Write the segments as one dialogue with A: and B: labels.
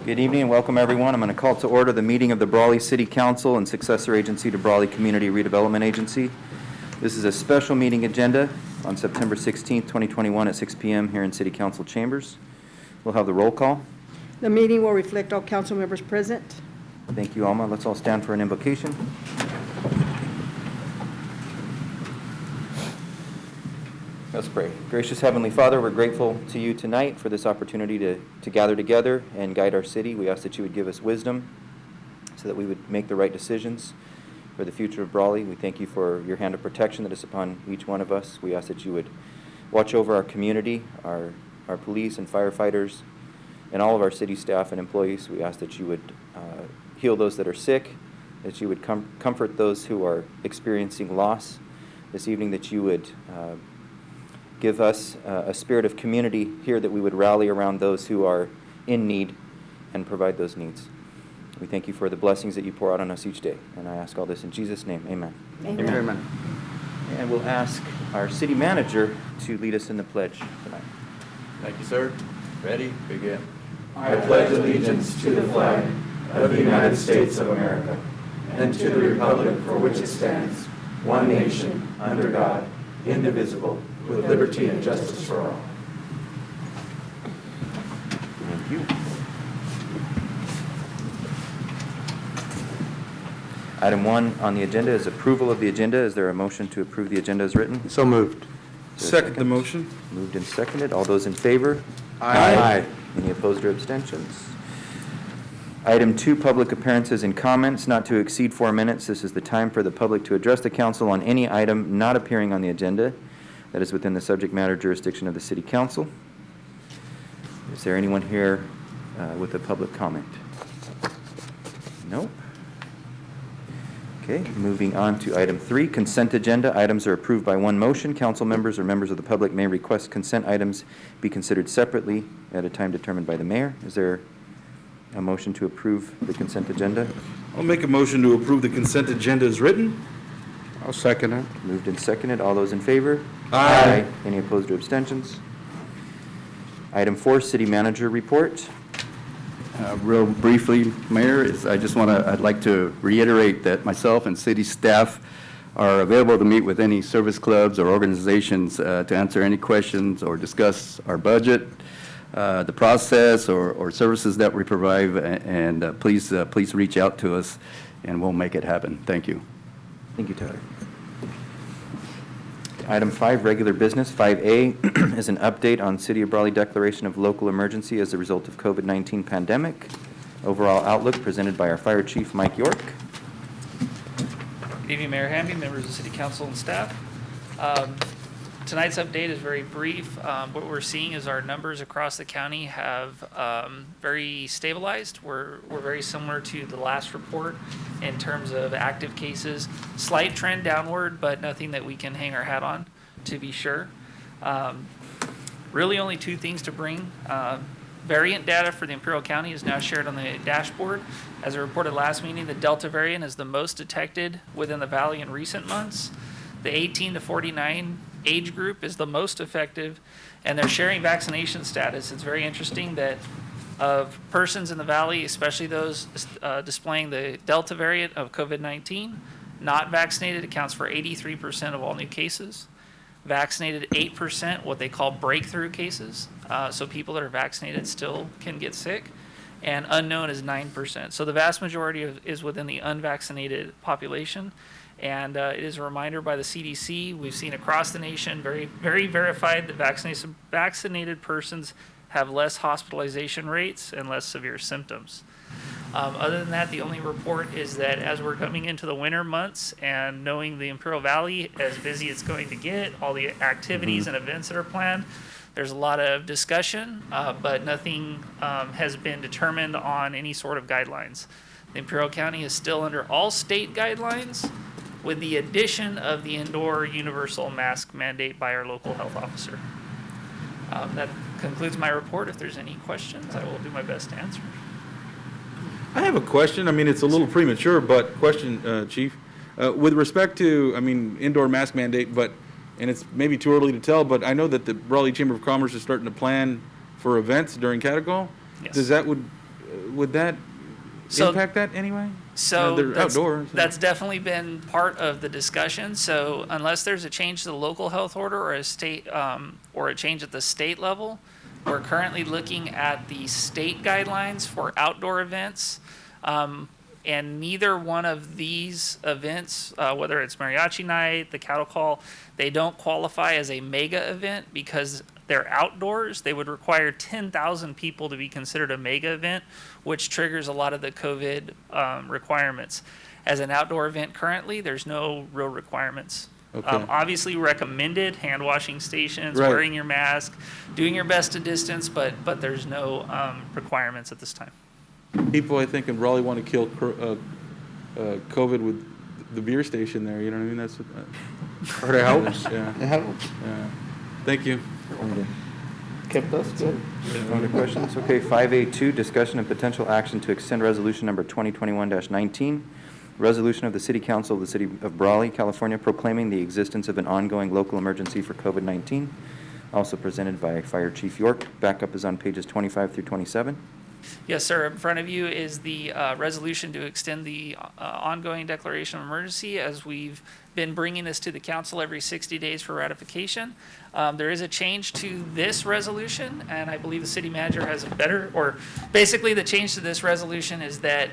A: Good evening and welcome everyone. I'm going to call to order the meeting of the Brawley City Council and successor agency to Brawley Community Redevelopment Agency. This is a special meeting agenda on September 16th, 2021 at 6 p.m. here in City Council chambers. We'll have the roll call.
B: The meeting will reflect all council members present.
A: Thank you, Alma. Let's all stand for an invocation. Let's pray. Gracious Heavenly Father, we're grateful to you tonight for this opportunity to gather together and guide our city. We ask that you would give us wisdom so that we would make the right decisions for the future of Brawley. We thank you for your hand of protection that is upon each one of us. We ask that you would watch over our community, our police and firefighters, and all of our city staff and employees. We ask that you would heal those that are sick, that you would comfort those who are experiencing loss this evening, that you would give us a spirit of community here, that we would rally around those who are in need and provide those needs. We thank you for the blessings that you pour out on us each day. And I ask all this in Jesus' name. Amen.
B: Amen.
C: Amen.
A: And we'll ask our city manager to lead us in the pledge tonight.
C: Thank you, sir. Ready? Begin.
D: I pledge allegiance to the flag of the United States of America and to the republic for which it stands, one nation, under God, indivisible, with liberty and justice for all.
A: Thank you. Item 1 on the agenda is approval of the agenda. Is there a motion to approve the agenda as written?
C: So moved.
A: Is there a
E: Second the motion.
A: Moved and seconded. All those in favor?
C: Aye.
A: Any opposed or abstentions? Item 2, public appearances and comments, not to exceed 4 minutes. This is the time for the public to address the council on any item not appearing on the agenda that is within the subject matter jurisdiction of the City Council. Is there anyone here with a public comment? Nope. Okay, moving on to item 3, consent agenda. Items are approved by one motion. Council members or members of the public may request consent items be considered separately at a time determined by the mayor. Is there a motion to approve the consent agenda?
E: I'll make a motion to approve the consent agenda as written.
C: I'll second it.
A: Moved and seconded. All those in favor?
E: Aye.
A: Any opposed or abstentions? Item 4, city manager report.
F: Real briefly, Mayor, I'd like to reiterate that myself and city staff are available to meet with any service clubs or organizations to answer any questions or discuss our budget, the process or services that we provide, and please reach out to us and we'll make it happen. Thank you.
A: Thank you, Tyler. Item 5, regular business. 5A is an update on City of Brawley declaration of local emergency as a result of COVID-19 pandemic. Overall outlook presented by our Fire Chief, Mike York.
G: Good evening, Mayor Hamby, members of the City Council and staff. Tonight's update is very brief. What we're seeing is our numbers across the county have very stabilized. We're very similar to the last report in terms of active cases. Slight trend downward, but nothing that we can hang our hat on, to be sure. Really only 2 things to bring. Variant data for the Imperial County is now shared on the dashboard. As I reported last meeting, the Delta variant is the most detected within the valley in recent months. The 18 to 49 age group is the most effective, and they're sharing vaccination status. It's very interesting that of persons in the valley, especially those displaying the Delta variant of COVID-19, not vaccinated accounts for 83% of all new cases. Vaccinated, 8%, what they call breakthrough cases. So people that are vaccinated still can get sick. And unknown is 9%. So the vast majority is within the unvaccinated population. And it is a reminder by the CDC, we've seen across the nation, very, very verified that vaccinated persons have less hospitalization rates and less severe symptoms. Other than that, the only report is that as we're coming into the winter months and knowing the Imperial Valley, as busy it's going to get, all the activities and events that are planned, there's a lot of discussion, but nothing has been determined on any sort of guidelines. The Imperial County is still under all state guidelines, with the addition of the indoor universal mask mandate by our local health officer. That concludes my report. If there's any questions, I will do my best to answer.
E: I have a question. I mean, it's a little premature, but question, Chief. With respect to, indoor mask mandate, and it's maybe too early to tell, but I know that the Brawley Chamber of Commerce is starting to plan for events during Catacall.
G: Yes.
E: Does that would that
G: So-
E: impact that anyway?
G: So
E: They're
G: that's,
E: outdoors.
G: that's definitely been part of the discussion. So unless there's a change to the local health order or a state, or a change at the state level, we're currently looking at the state guidelines for outdoor events. And neither one of these events, whether it's mariachi night, the cattle call, they don't qualify as a mega event because they're outdoors. They would require 10,000 people to be considered a mega event, which triggers a lot of the COVID requirements. As an outdoor event currently, there's no real requirements.
E: Okay.
G: Obviously recommended, hand washing stations,
E: Right.
G: wearing your mask, doing your best to distance, but there's no requirements at this time.
E: People, I think, in Brawley want to kill COVID with the beer station there, you know what I mean? That's what.
C: Or it helps.
E: Yeah,
C: It helps.
E: yeah. Thank you.
C: Kept us good.
A: No other questions? Okay, 5A2, discussion and potential action to extend resolution number 2021-19, resolution of the City Council of the City of Brawley, California, proclaiming the existence of an ongoing local emergency for COVID-19, also presented by Fire Chief York. Backup is on pages 25 through 27.
G: Yes, sir. In front of you is the resolution to extend the ongoing declaration of emergency, as we've been bringing this to the council every 60 days for ratification. There is a change to this resolution, and I believe the city manager has a better, or basically the change to this resolution is that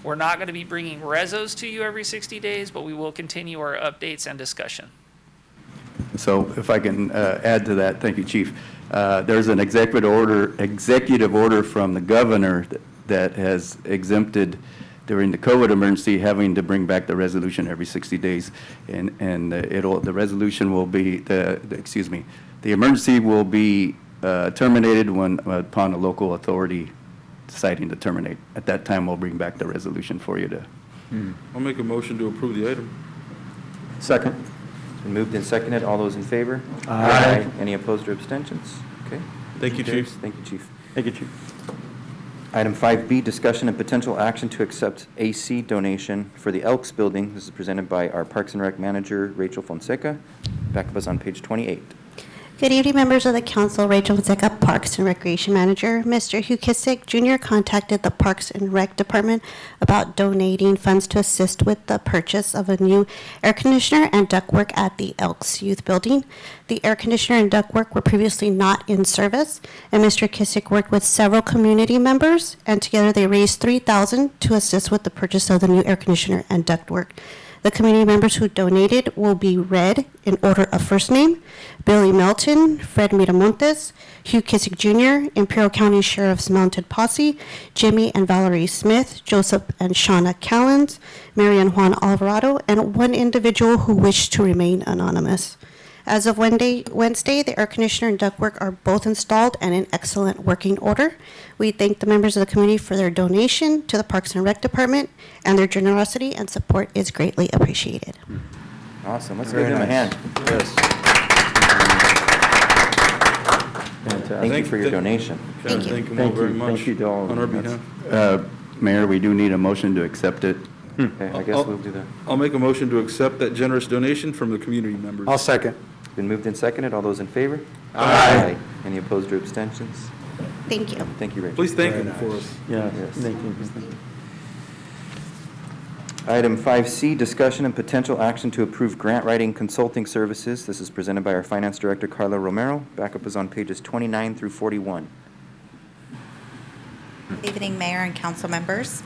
G: we're not going to be bringing rezos to you every 60 days, but we will continue our updates and discussion.
F: So if I can add to that, thank you, Chief. There's an executive order from the governor that has exempted during the COVID emergency having to bring back the resolution every 60 days. And the resolution will be, the emergency will be terminated upon a local authority deciding to terminate. At that time, we'll bring back the resolution for you to.
E: I'll make a motion to approve the item.
C: Second.
A: It's been moved and seconded. All those in favor?
C: Aye.
A: Any opposed or abstentions? Okay.
E: Thank you,
A: Carries.
E: Chief.
A: Thank you, Chief.
C: Thank you, Chief.
A: Item 5B, discussion and potential action to accept AC donation for the Elks Building. This is presented by our Parks and Rec Manager, Rachel Fonseca. Backup is on page 28.
H: Good evening, members of the council. Rachel Fonseca, Parks and Recreation Manager. Mr. Hugh Kissick Jr. contacted the Parks and Rec Department about donating funds to assist with the purchase of a new air conditioner and ductwork at the Elks Youth Building. The air conditioner and ductwork were previously not in service, and Mr. Kissick worked with several community members, and together they raised $3,000 to assist with the purchase of the new air conditioner and ductwork. The community members who donated will be read in order of first name: Billy Melton, Fred Miramontes, Hugh Kissick Jr., Imperial County Sheriff's Mounted Posse, Jimmy and Valerie Smith, Joseph and Shauna Callens, Mary and Juan Alvarado, and one individual who wished to remain anonymous. As of Wednesday, the air conditioner and ductwork are both installed and in excellent working order. We thank the members of the community for their donation to the Parks and Rec Department, and their generosity and support is greatly appreciated.
A: Awesome. Let's
C: Very
A: give them a
C: nice.
A: hand.
C: Yes.
A: Thank you for your donation.
H: Thank you.
E: Thank them all
C: Thank you.
E: very much.
C: Thank you to all of
E: on our
C: them.
E: behalf.
F: Mayor, we do need a motion to accept it.
A: Okay, I guess we'll do that.
E: I'll make a motion to accept that generous donation from the community members.
C: I'll second.
A: Been moved and seconded. All those in favor?
C: Aye.
A: Any opposed or abstentions?
H: Thank you.
A: Thank you, Rachel.
E: Please thank
C: Very
E: them for
C: nice.
E: us.
C: Yeah,
A: Yes.
C: thank you.
A: Item 5C, discussion and potential action to approve grant writing consulting services. This is presented by our Finance Director, Carla Romero. Backup is on pages 29 through 41.
I: Good evening, Mayor and council members.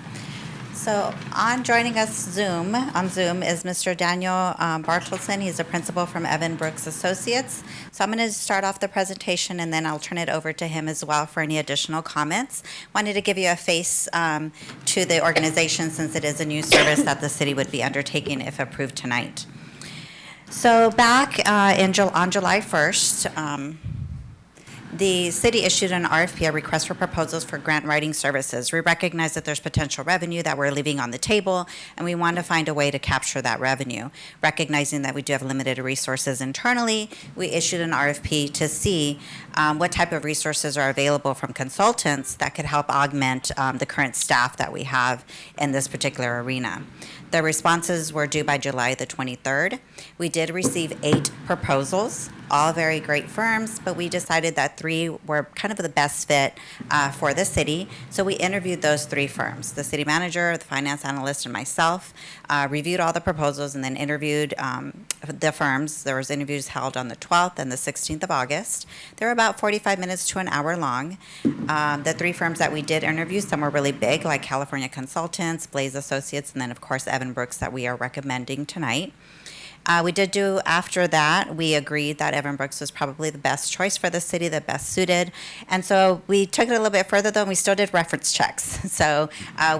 I: So joining us on Zoom is Mr. Daniel Bartleson. He's a principal from Evan Brooks Associates. So I'm going to start off the presentation, and then I'll turn it over to him as well for any additional comments. Wanted to give you a face to the organization, since it is a new service that the city would be undertaking if approved tonight. So back on July 1st, the city issued an RFP, a request for proposals for grant writing services. We recognize that there's potential revenue that we're leaving on the table, and we want to find a way to capture that revenue. Recognizing that we do have limited resources internally, we issued an RFP to see what type of resources are available from consultants that could help augment the current staff that we have in this particular arena. The responses were due by July the 23rd. We did receive 8 proposals. all very great firms, but we decided that 3 were kind of the best fit for the city. So we interviewed those 3 firms, the city manager, the finance analyst, and myself, reviewed all the proposals, and then interviewed the firms. There was interviews held on the 12th and the 16th of August. They were about 45 minutes to an hour long. The 3 firms that we did interview, some were really big, like California Consultants, Blaze Associates, and then, of course, Evan Brooks that we are recommending tonight. We did do, after that, we agreed that Evan Brooks was probably the best choice for the city, the best suited. And so we took it a little bit further, though, and we still did reference checks. So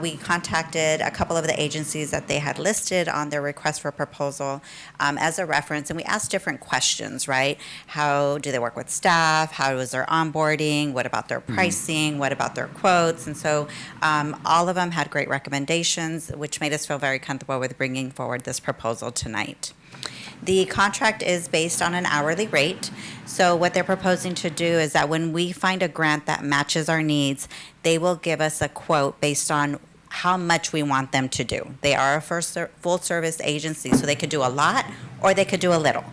I: we contacted a couple of the agencies that they had listed on their request for proposal as a reference, and we asked different questions, right? How do they work with staff? How is their onboarding? What about their pricing? What about their quotes? And so all of them had great recommendations, which made us feel very comfortable with bringing forward this proposal tonight. The contract is based on an hourly rate. So what they're proposing to do is that when we find a grant that matches our needs, they will give us a quote based on how much we want them to do. They are a full service agency, so they could do a lot or they could do a little.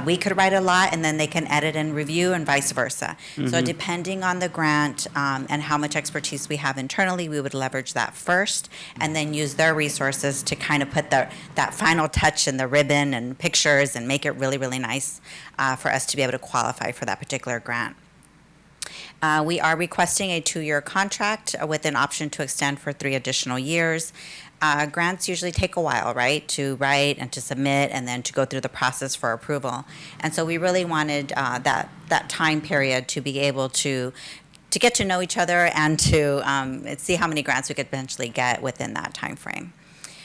I: We could write a lot and then they can edit and review and vice versa. So depending on the grant and how much expertise we have internally, we would leverage that first and then use their resources to kind of put that final touch in the ribbon and pictures and make it really, really nice for us to be able to qualify for that particular grant. We are requesting a 2-year contract with an option to extend for 3 additional years. Grants usually take a while, right, to write and to submit and then to go through the process for approval. And so we really wanted that time period to be able to get to know each other and to see how many grants we could potentially get within that time frame.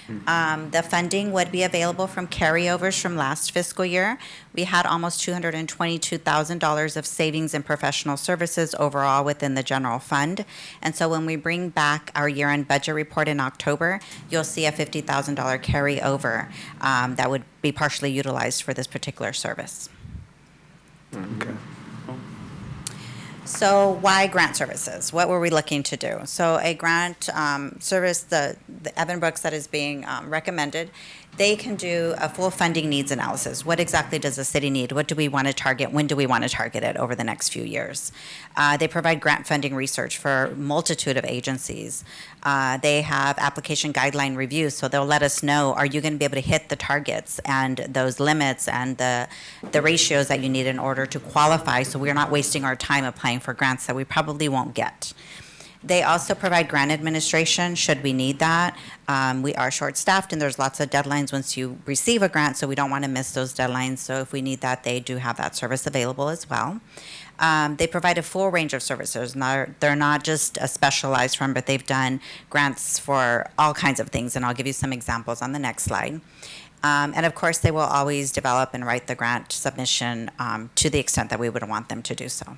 I: The funding would be available from carryovers from last fiscal year. We had almost $222,000 of savings in professional services overall within the general fund. And so when we bring back our year-end budget report in October, you'll see a $50,000 carryover that would be partially utilized for this particular service.
C: Okay.
I: So why grant services? What were we looking to do? So a grant service, the Evan Brooks that is being recommended, they can do a full funding needs analysis. What exactly does the city need? What do we want to target? When do we want to target it over the next few years? They provide grant funding research for a multitude of agencies. They have application guideline reviews, so they'll let us know, are you going to be able to hit the targets and those limits and the ratios that you need in order to qualify, so we're not wasting our time applying for grants that we probably won't get. They also provide grant administration should we need that. We are short-staffed and there's lots of deadlines once you receive a grant, so we don't want to miss those deadlines. So if we need that, they do have that service available as well. They provide a full range of services. They're not just a specialized firm, but they've done grants for all kinds of things, and I'll give you some examples on the next slide. And of course, they will always develop and write the grant submission to the extent that we would want them to do so.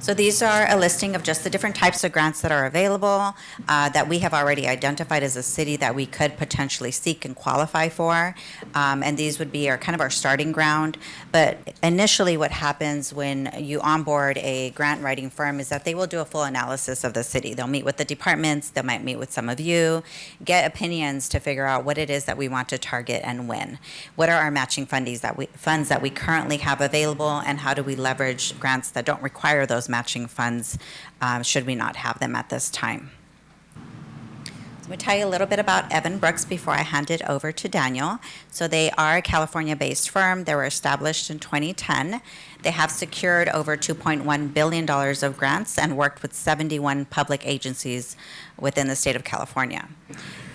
I: So these are a listing of just the different types of grants that are available that we have already identified as a city that we could potentially seek and qualify for. And these would be kind of our starting ground. But initially what happens when you onboard a grant writing firm is that they will do a full analysis of the city. They'll meet with the departments, they might meet with some of you, get opinions to figure out what it is that we want to target and when. What are our matching funds that we currently have available, and how do we leverage grants that don't require those matching funds should we not have them at this time. So let me tell you a little bit about Evan Brooks before I hand it over to Daniel. So they are a California-based firm. They were established in 2010. They have secured over $2.1 billion of grants and worked with 71 public agencies within the state of California.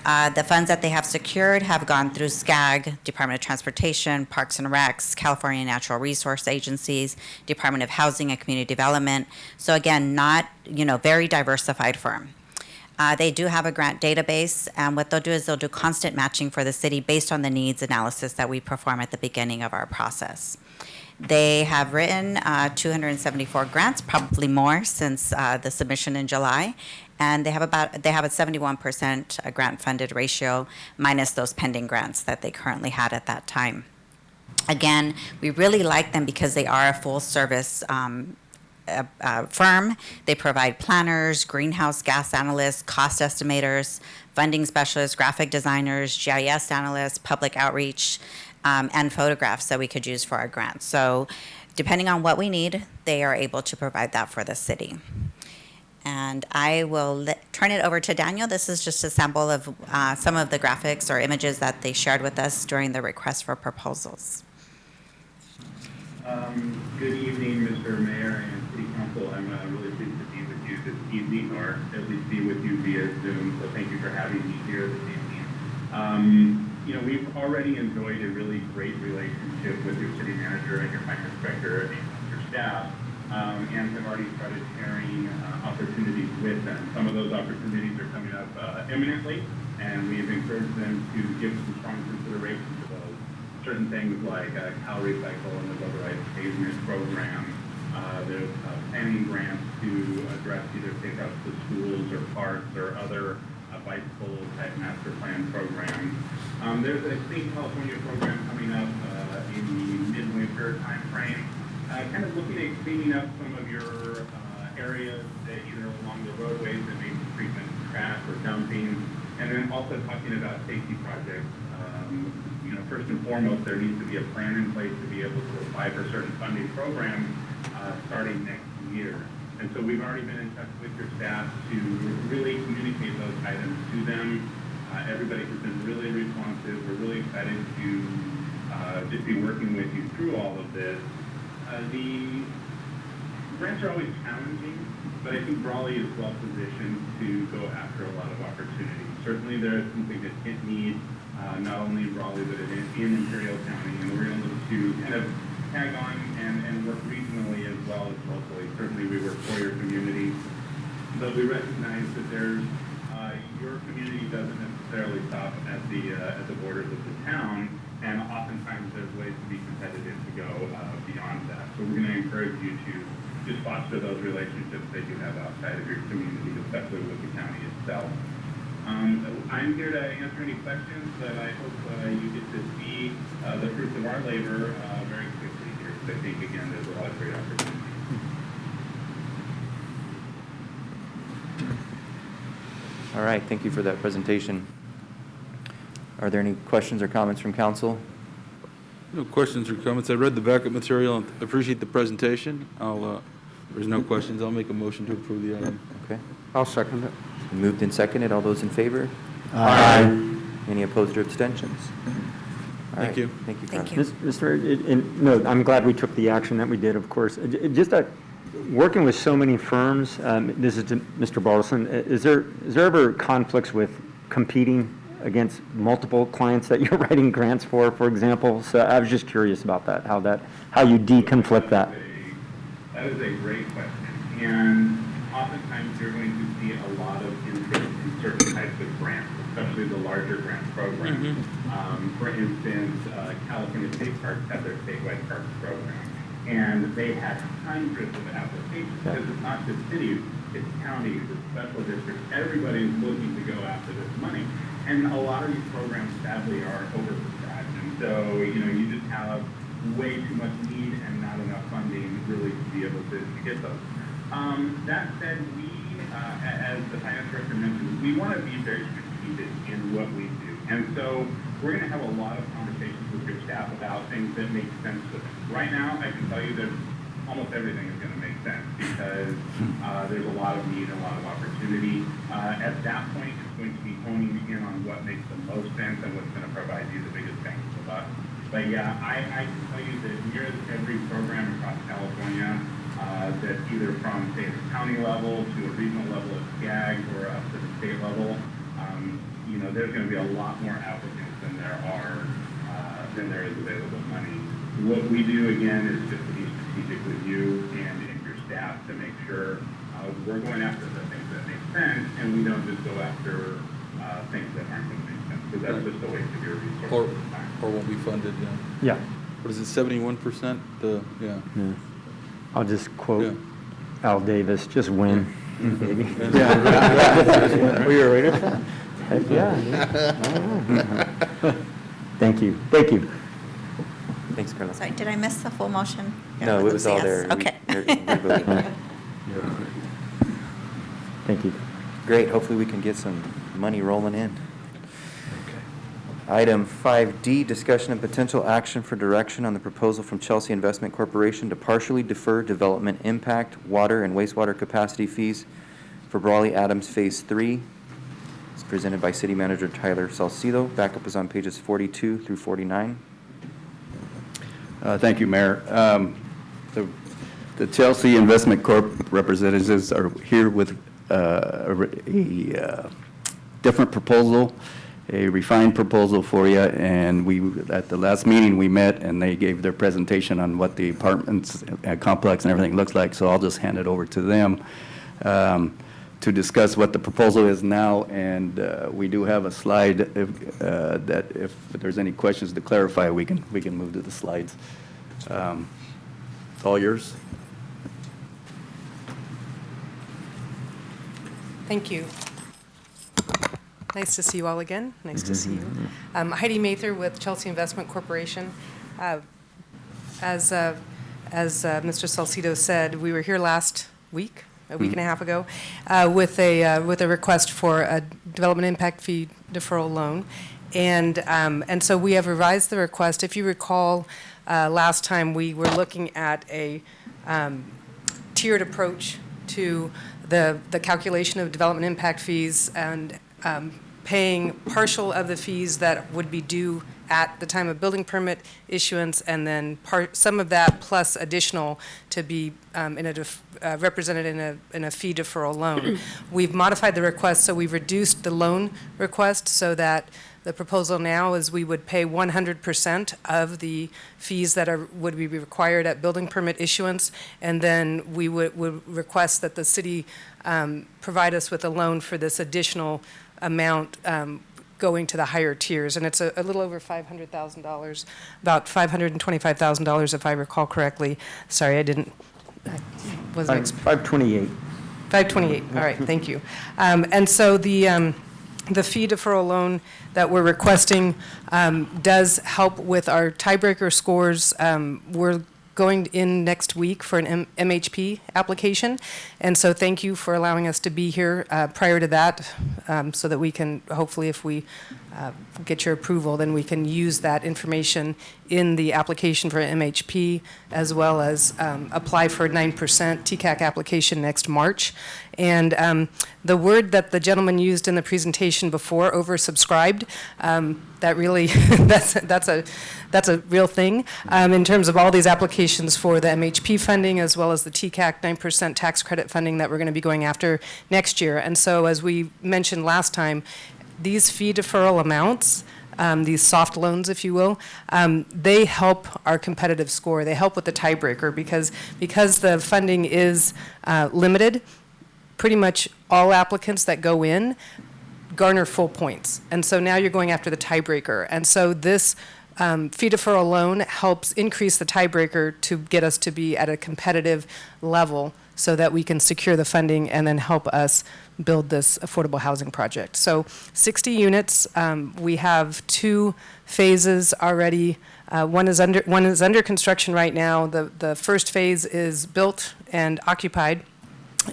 I: The funds that they have secured have gone through SCAG, Department of Transportation, Parks and Recs, California Natural Resource Agencies, Department of Housing and Community Development. So again, not, very diversified firm. They do have a grant database, and what they'll do is they'll do constant matching for the city based on the needs analysis that we perform at the beginning of our process. They have written 274 grants, probably more since the submission in July, and they have a 71% grant funded ratio minus those pending grants that they currently had at that time. Again, we really like them because they are a full service firm. They provide planners, greenhouse gas analysts, cost estimators, funding specialists, graphic designers, GIS analysts, public outreach. and photographs that we could use for our grants. So depending on what we need, they are able to provide that for the city. And I will turn it over to Daniel. This is just a sample of some of the graphics or images that they shared with us during the request for proposals.
J: Good evening, Mr. Mayor and City Council. I'm really pleased to be with you this evening, or at least be with you via Zoom. So thank you for having me here this evening. We've already enjoyed a really great relationship with your city manager and your finance director and your staff, and have already started sharing opportunities with them. Some of those opportunities are coming up imminently, and we have encouraged them to give some strong consideration to those. Certain things like Cal Recycle and the Rubberized Pavement Program. There's planning grants to address either safe routes to schools or parks or other bicycle type master plan programs. There's a State California program coming up in the midwinter timeframe, kind of looking at cleaning up some of your areas that either along the roadways that may be treatment trash or dumping, and then also talking about safety projects. First and foremost, there needs to be a plan in place to be able to apply for certain funding programs starting next year. And so we've already been in touch with your staff to really communicate those items to them. Everybody has been really responsive. We're really excited to just be working with you through all of this. The grants are always challenging, but I think Brawley is well positioned to go after a lot of opportunities. Certainly there is some significant need, not only in Brawley, but in Imperial County, and we're able to kind of tag on and work regionally as well as locally. Certainly we work for your community, but we recognize that there's your community doesn't necessarily stop at the borders of the town, and oftentimes there's ways to be competitive to go beyond that. So we're going to encourage you to just foster those relationships that you have outside of your community, especially with the county itself. I'm here to answer any questions, but I hope you get to see the fruits of our labor very quickly here. So I think, again, there's a lot of great opportunities.
A: All right, thank you for that presentation. Are there any questions or comments from council?
E: No questions or comments. I read the backup material and appreciate the presentation. There's no questions. I'll make a motion to approve the item.
A: Okay.
C: I'll second it.
A: Moved and seconded. All those in favor?
C: Aye.
A: Any opposed or abstentions? All
E: Thank
A: right.
E: you.
A: Thank you,
I: Thank
A: Colonel.
I: you.
C: Mr. No, I'm glad we took the action that we did, of course. Just working with so many firms, this is to Mr. Bartleson, is there ever conflicts with competing against multiple clients that you're writing grants for example? So I was just curious about that, how you deconflict that.
J: That is a great question. And oftentimes you're going to see a lot of interest in certain types of grants, especially the larger grant programs. For instance, California State Parks have their statewide parks program, and they had hundreds of applications because it's not just cities, it's counties, it's special districts. Everybody is looking to go after this money, and a lot of these programs sadly are oversubscribed, and so you just have way too much need and not enough funding really to be able to get those. That said, we, as the finance director mentioned, we want to be very strategic in what we do. And so we're going to have a lot of conversations with your staff about things that make sense to them. Right now, I can tell you that almost everything is going to make sense because there's a lot of need and a lot of opportunity. At that point, it's going to be honing in on what makes the most sense and what's going to provide you the biggest bang for the buck. But yeah, I can tell you that nearly every program across California, that either from, say, the county level to a regional level of SCAG or up to the state level, there's going to be a lot more applicants than there is available money. What we do, again, is just to be strategic with you and your staff to make sure we're going after the things that make sense, and we don't just go after things that aren't going to make sense, because that's just a waste of your resources and time.
E: Or won't be funded,
C: Yeah.
E: What is it, 71%? Yeah.
C: I'll just quote
E: Yeah.
C: Al Davis, just win, baby.
E: Yeah.
C: Were you ready for that? Heck yeah. Thank you.
A: Thanks, Colonel.
I: Sorry, did I miss the full motion?
A: No, it was all
I: Yes.
A: there.
I: Okay.
A: We voted.
C: Thank you.
A: Great. Hopefully we can get some money rolling in. Item 5D, discussion and potential action for direction on the proposal from Chelsea Investment Corporation to partially defer development impact, water, and wastewater capacity fees for Brawley Adams Phase 3. It's presented by City Manager Tyler Salcido. Backup is on pages 42 through 49.
F: Thank you, Mayor. The Chelsea Investment Corp. representatives are here with a different proposal, a refined proposal for you, and at the last meeting we met and they gave their presentation on what the apartments complex and everything looks like, so I'll just hand it over to them to discuss what the proposal is now, and we do have a slide that if there's any questions to clarify, we can move to the slides. It's all yours.
K: Thank you. Nice to see you all again. Nice to see you. Heidi Mather with Chelsea Investment Corporation. As Mr. Salcido said, we were here last week, a week and a half ago, with a request for a development impact fee deferral loan, and so we have revised the request. If you recall, last time we were looking at a tiered approach to the calculation of development impact fees and paying partial of the fees that would be due at the time of building permit issuance, and then some of that plus additional to be represented in a fee deferral loan. We've modified the request, so we've reduced the loan request so that the proposal now is we would pay 100% of the fees that would be required at building permit issuance, and then we would request that the city provide us with a loan for this additional amount going to the higher tiers. And it's a little over $500,000, about $525,000 if I recall correctly. Sorry, I wasn't
C: 528.
K: 528, all right, thank you. And so the fee deferral loan that we're requesting does help with our tiebreaker scores. We're going in next week for an MHP application, and so thank you for allowing us to be here prior to that, so that we can, hopefully if we get your approval, then we can use that information in the application for MHP, as well as apply for a 9% TCAC application next March. And the word that the gentleman used in the presentation before, oversubscribed, that really, that's a real thing in terms of all these applications for the MHP funding, as well as the TCAC 9% tax credit funding that we're going to be going after next year. And so, as we mentioned last time, these fee deferral amounts, these soft loans, if you will, they help our competitive score. They help with the tiebreaker because the funding is limited. Pretty much all applicants that go in garner full points. And so now you're going after the tiebreaker. And so this fee deferral loan helps increase the tiebreaker to get us to be at a competitive level so that we can secure the funding and then help us build this affordable housing project. So 60 units, we have 2 phases already. One is under construction right now. The first phase is built and occupied.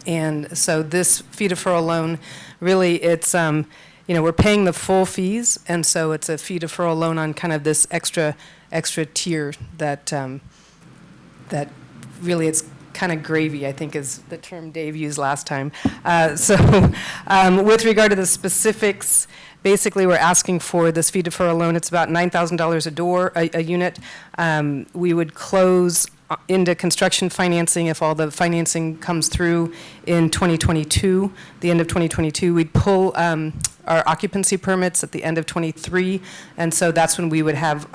K: And so this fee deferral loan, really it's, we're paying the full fees, and so it's a fee deferral loan on kind of this extra tier that really it's kind of gravy, I think is the term Dave used last time. With regard to the specifics, basically we're asking for this fee deferral loan. It's about $9,000 a unit. We would close into construction financing if all the financing comes through in 2022, the end of 2022. We'd pull our occupancy permits at the end of 23, and so that's when we would have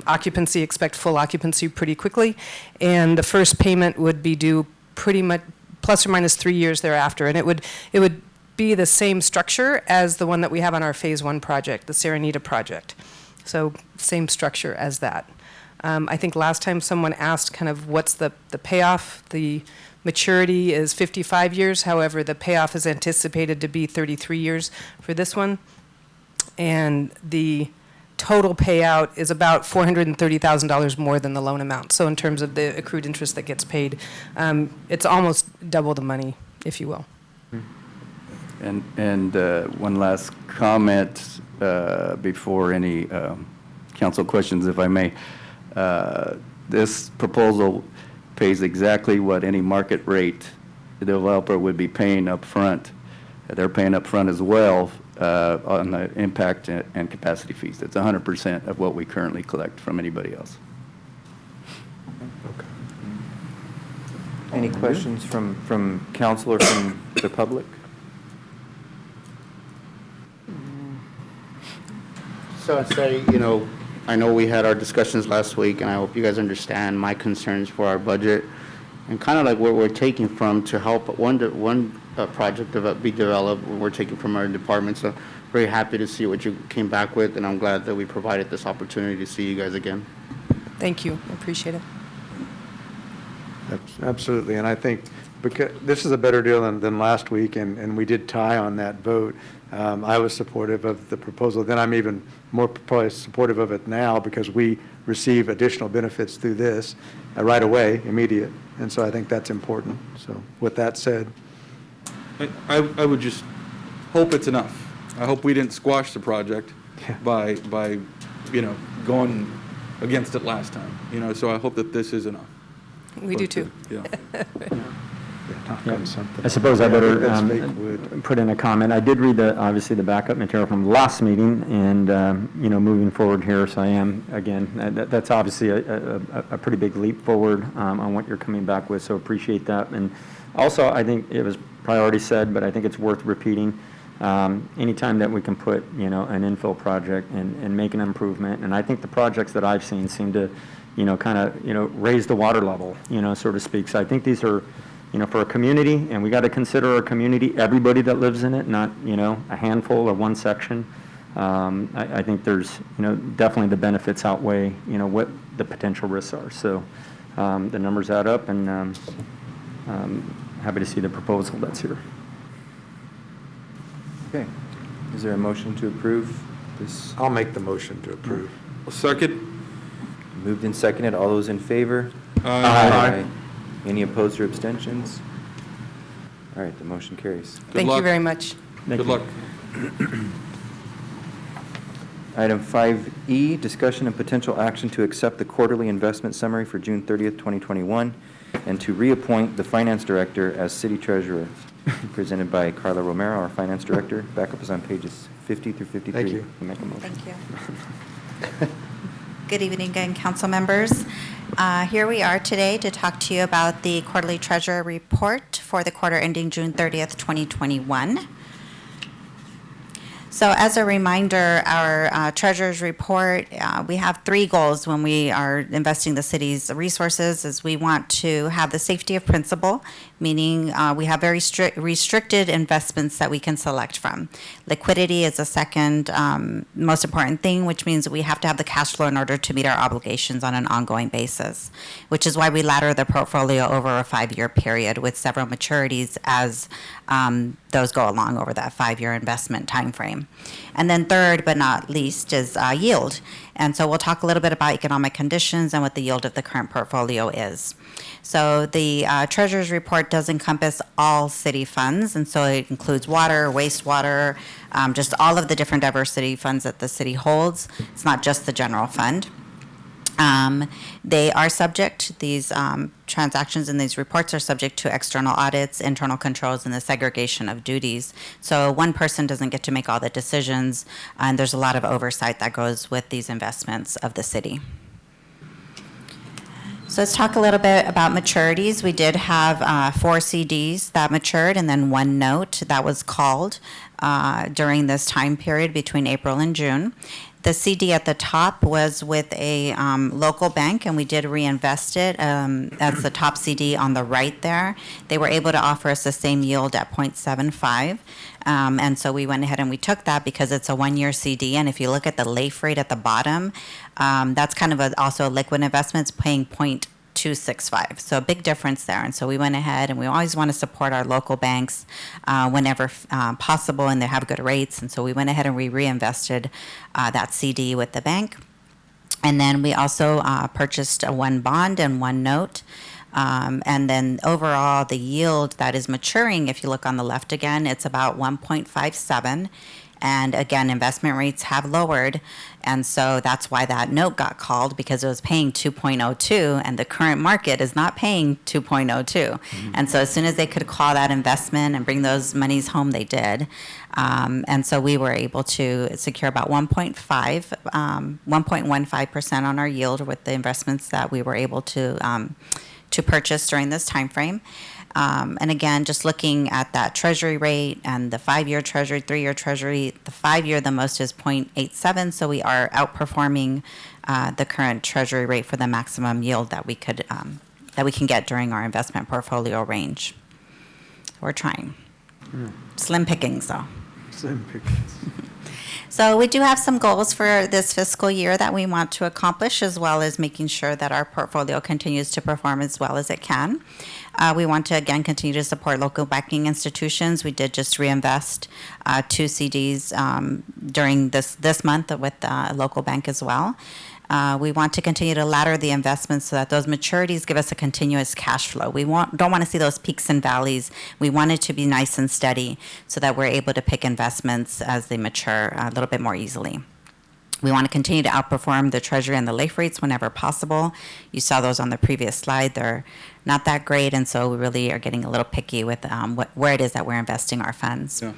K: occupancy, expect full occupancy pretty quickly, and the first payment would be due pretty much plus or minus 3 years thereafter, and it would be the same structure as the one that we have on our Phase 1 project, the Serenita project. So same structure as that. I think last time someone asked kind of what's the payoff. The maturity is 55 years. However, the payoff is anticipated to be 33 years for this one. And the total payout is about $430,000 more than the loan amount. So in terms of the accrued interest that gets paid, it's almost double the money, if you will.
F: And one last comment before any council questions, if I may. This proposal pays exactly what any market rate the developer would be paying up front. They're paying up front as well on the impact and capacity fees. It's 100% of what we currently collect from anybody else.
A: Any questions from council or from the public?
L: So I'd say, I know we had our discussions last week, and I hope you guys understand my concerns for our budget and kind of like where we're taking from to help one project be developed, we're taking from our department. So very happy to see what you came back with, and I'm glad that we provided this opportunity to see you guys again.
K: Thank you. I appreciate it.
M: Absolutely, and I think because this is a better deal than last week, and we did tie on that vote. I was supportive of the proposal. Then I'm even more probably supportive of it now because we receive additional benefits through this right away, immediate, and so I think that's important. So with that said,
E: I would just hope it's enough. I hope we didn't squash the project by going against it last time. So I hope that this is enough.
K: We do too.
E: Yeah.
C: I suppose I better
M: That's fake wood.
C: put in a comment. I did read obviously the backup material from last meeting, and moving forward here, so I am again. That's obviously a pretty big leap forward on what you're coming back with. So appreciate that. And also, I think it was probably already said, but I think it's worth repeating. Anytime that we can put an infill project and make an improvement, and I think the projects that I've seen seem to kind of raise the water level, so to speak. So I think these are. For a community, and we got to consider our community, everybody that lives in it, not, a handful or one section. I think there's, definitely the benefits outweigh, what the potential risks are. So the numbers add up, and happy to see the proposal that's here.
A: Okay. Is there a motion to approve this?
M: I'll make the motion to approve.
E: Second.
A: Moved and seconded. All those in favor?
E: Aye.
A: Any opposed or abstentions? All right, the motion carries.
K: Thank you
E: luck.
K: very much.
E: Good luck.
A: Item 5E, discussion and potential action to accept the quarterly investment summary for June 30th, 2021, and to reappoint the finance director as city treasurer, presented by Carla Romero, our finance director. Backup is on pages 50 through 53.
M: Thank you.
A: Make a motion.
I: Thank you. Good evening again, council members. Here we are today to talk to you about the quarterly treasurer report for the quarter ending June 30th, 2021. So as a reminder, our treasurer's report, we have three goals when we are investing the city's resources. Is we want to have the safety of principal, meaning we have very restricted investments that we can select from. Liquidity is the second most important thing, which means we have to have the cash flow in order to meet our obligations on an ongoing basis, which is why we ladder the portfolio over a 5-year period with several maturities as those go along over that 5-year investment time frame. And then third, but not least, is yield. And so we'll talk a little bit about economic conditions and what the yield of the current portfolio is. So the treasurer's report does encompass all city funds, and so it includes water, wastewater, just all of the different diversity funds that the city holds. It's not just the general fund. They are subject, these transactions and these reports are subject to external audits, internal controls, and the segregation of duties. So one person doesn't get to make all the decisions, and there's a lot of oversight that goes with these investments of the city. So let's talk a little bit about maturities. We did have 4 CDs that matured and then 1 note that was called during this time period between April and June. The CD at the top was with a local bank, and we did reinvest it as the top CD on the right there. They were able to offer us the same yield at 0.75. And so we went ahead and we took that because it's a 1-year CD. And if you look at the LAIF rate at the bottom, that's kind of also a liquid investment. It's paying 0.265. So a big difference there. And so we went ahead, and we always want to support our local banks whenever possible, and they have good rates. And so we went ahead and we reinvested that CD with the bank. And then we also purchased 1 bond and 1 note. And then overall, the yield that is maturing, if you look on the left again, it's about 1.57. And again, investment rates have lowered. And so that's why that note got called, because it was paying 2.02, and the current market is not paying 2.02. And so as soon as they could call that investment and bring those monies home, they did. And so we were able to secure about 1.15% on our yield with the investments that we were able to purchase during this time frame. And again, just looking at that treasury rate and the 5-year treasury, 3-year treasury, the 5-year, the most is 0.87. So we are outperforming the current treasury rate for the maximum yield that we could, that we can get during our investment portfolio range. We're trying. Slim pickings, though.
M: Slim pickings.
I: So we do have some goals for this fiscal year that we want to accomplish, as well as making sure that our portfolio continues to perform as well as it can. We want to, again, continue to support local banking institutions. We did just reinvest 2 CDs during this month with a local bank as well. We want to continue to ladder the investments so that those maturities give us a continuous cash flow. We don't want to see those peaks and valleys. We want it to be nice and steady so that we're able to pick investments as they mature a little bit more easily. We want to continue to outperform the Treasury and the LAIF rates whenever possible. You saw those on the previous slide. They're not that great, and so we really are getting a little picky with where it is that we're investing our funds.
E: Yeah.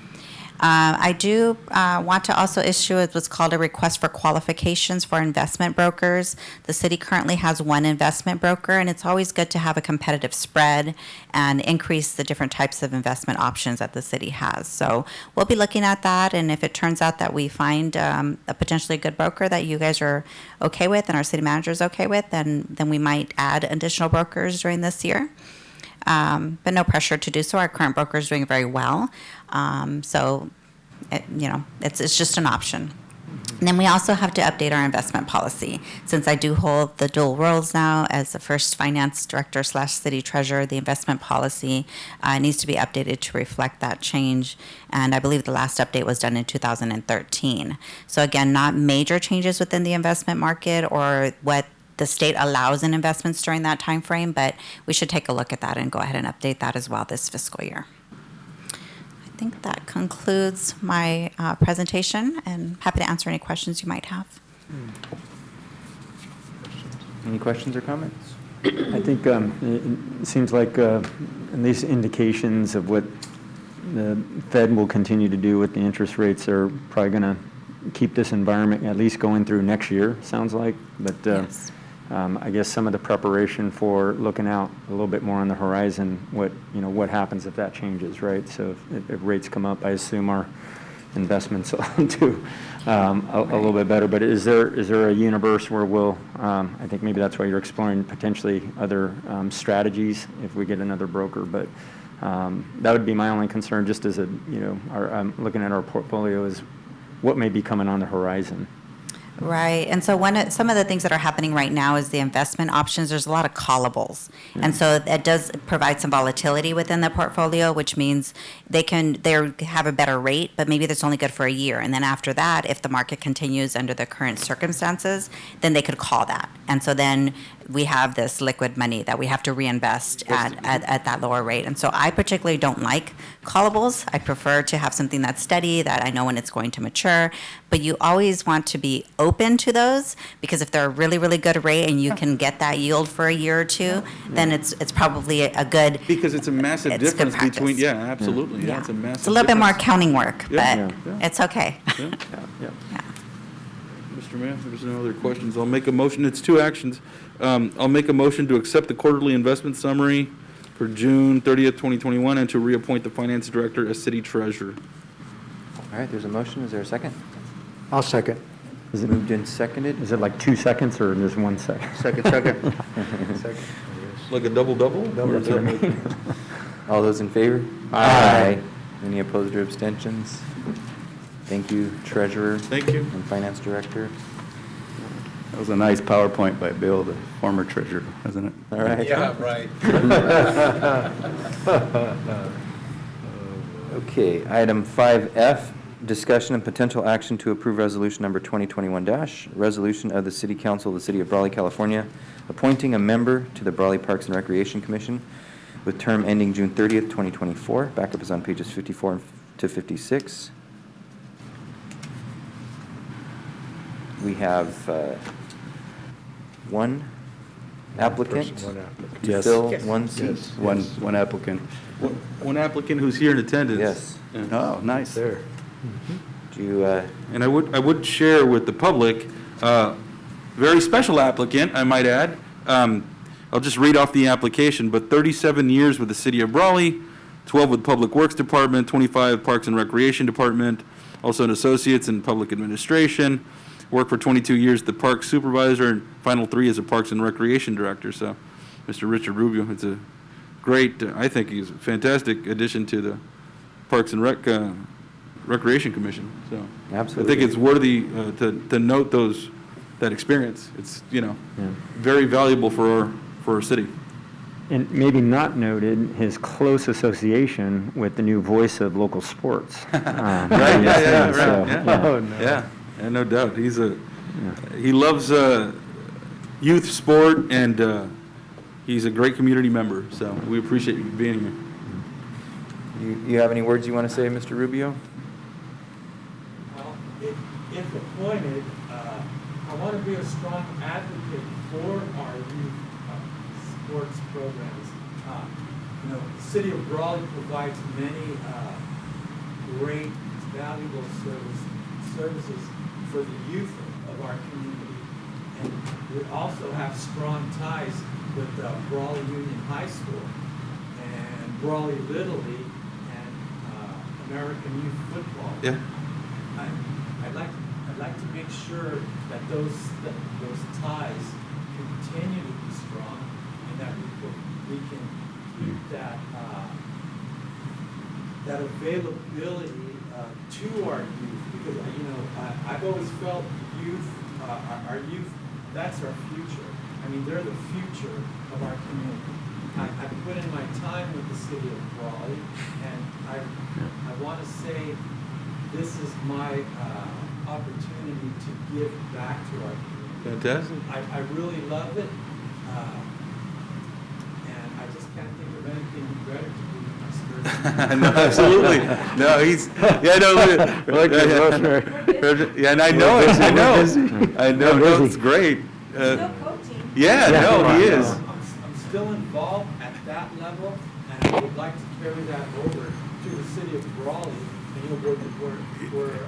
I: I do want to also issue what's called a request for qualifications for investment brokers. The city currently has 1 investment broker, and it's always good to have a competitive spread and increase the different types of investment options that the city has. So we'll be looking at that, and if it turns out that we find a potentially good broker that you guys are okay with and our city manager is okay with, then we might add additional brokers during this year. But no pressure to do so. Our current broker is doing very well. So, it's just an option. And then we also have to update our investment policy. Since I do hold the dual roles now as the first finance director / city treasurer, the investment policy needs to be updated to reflect that change. And I believe the last update was done in 2013. So again, not major changes within the investment market or what the state allows in investments during that time frame, but we should take a look at that and go ahead and update that as well this fiscal year. I think that concludes my presentation, and happy to answer any questions you might have.
A: Any questions or comments?
C: I think it seems like at least indications of what the Fed will continue to do with the interest rates are probably going to keep this environment at least going through next year, sounds like. But
I: Yes.
C: I guess some of the preparation for looking out a little bit more on the horizon, what happens if that changes, right? So if rates come up, I assume our investments will do a little bit better. But is there a universe where we'll, I think maybe that's why you're exploring potentially other strategies if we get another broker. But that would be my only concern, just as I'm looking at our portfolio, is what may be coming on the horizon.
I: Right, and so some of the things that are happening right now is the investment options. There's a lot of callables, and so that does provide some volatility within the portfolio, which means they have a better rate, but maybe that's only good for a year, and then after that, if the market continues under the current circumstances, then they could call that, and so then we have this liquid money that we have to reinvest at that lower rate. And so I particularly don't like callables. I prefer to have something that's steady, that I know when it's going to mature. But you always want to be open to those, because if they're a really, really good rate and you can get that yield for a year or two, then it's probably a good.
E: Because it's a massive
I: It's good
E: difference between,
I: practice.
E: yeah, absolutely. Yeah, it's a massive
I: It's a little bit more
E: difference.
I: accounting work,
E: Yeah.
I: but
C: Yeah.
I: it's okay.
E: Yeah.
C: Yeah.
I: Yeah.
E: Mr. Mayor, if there's no other questions, I'll make a motion. It's 2 actions. I'll make a motion to accept the quarterly investment summary for June 30th, 2021, and to reappoint the finance director as city treasurer.
A: All right, there's a motion. Is there a second?
M: I'll second.
C: Is it,
A: Moved and seconded.
C: is it like 2 seconds or just 1 second?
L: Second.
M: Second.
E: Like a double-double?
C: That's what I mean.
A: All those in favor? Aye. Any opposed or abstentions? Thank you, treasurer
E: Thank you.
A: and finance director.
F: That was a nice PowerPoint by Bill, the former treasurer, wasn't it?
A: All right.
D: right.
A: Okay, item 5F, discussion and potential action to approve resolution number 2021 resolution of the City Council of the City of Brawley, California, appointing a member to the Brawley Parks and Recreation Commission with term ending June 30th, 2024. Backup is on pages 54 to 56. We have one applicant
M: One applicant.
A: to
F: Yes.
A: fill one seat.
F: Yes, one applicant.
E: One applicant who's here in attendance.
A: Yes.
F: Oh, nice.
M: There.
A: Do you,
E: And I would share with the public, very special applicant, I might add. I'll just read off the application, but 37 years with the City of Brawley, 12 with Public Works Department, 25 Parks and Recreation Department, also an associate's in Public Administration, worked for 22 years the Park Supervisor, and final 3 as a Parks and Recreation Director. So, Mr. Richard Rubio, it's a great, I think he's a fantastic addition to the Parks and Recreation Commission. So,
A: Absolutely.
E: I think it's worthy to note that experience. It's, very valuable for our city.
C: And maybe not noted, his close association with the new voice of local sports.
E: Right, yeah,
C: So,
E: right, yeah.
M: Oh, no.
E: Yeah, no doubt. He loves youth sport, and he's a great community member, so we appreciate you being here.
A: you have any words you want to say, Mr. Rubio?
N: Well, if appointed, I want to be a strong advocate for our youth sports programs. The City of Brawley provides many great, valuable services for the youth of our community. And we also have strong ties with Brawley Union High School and Brawley Little League and American Youth Football.
E: Yeah.
N: I'd like to make sure that those ties continue to be strong, and that we can keep that availability to our youth, because I've always felt our youth, that's our future. I mean, they're the future of our community. I put in my time with the City of Brawley, and I want to say this is my opportunity to give back to our community.
E: Fantastic.
N: I really love it, and I just can't think of anything better to do with my spiritual.
E: No, absolutely. No, like yeah, and I know it. I know. No, it's great. He is.
N: I'm still involved at that level, and I would like to carry that over to the City of Brawley, and where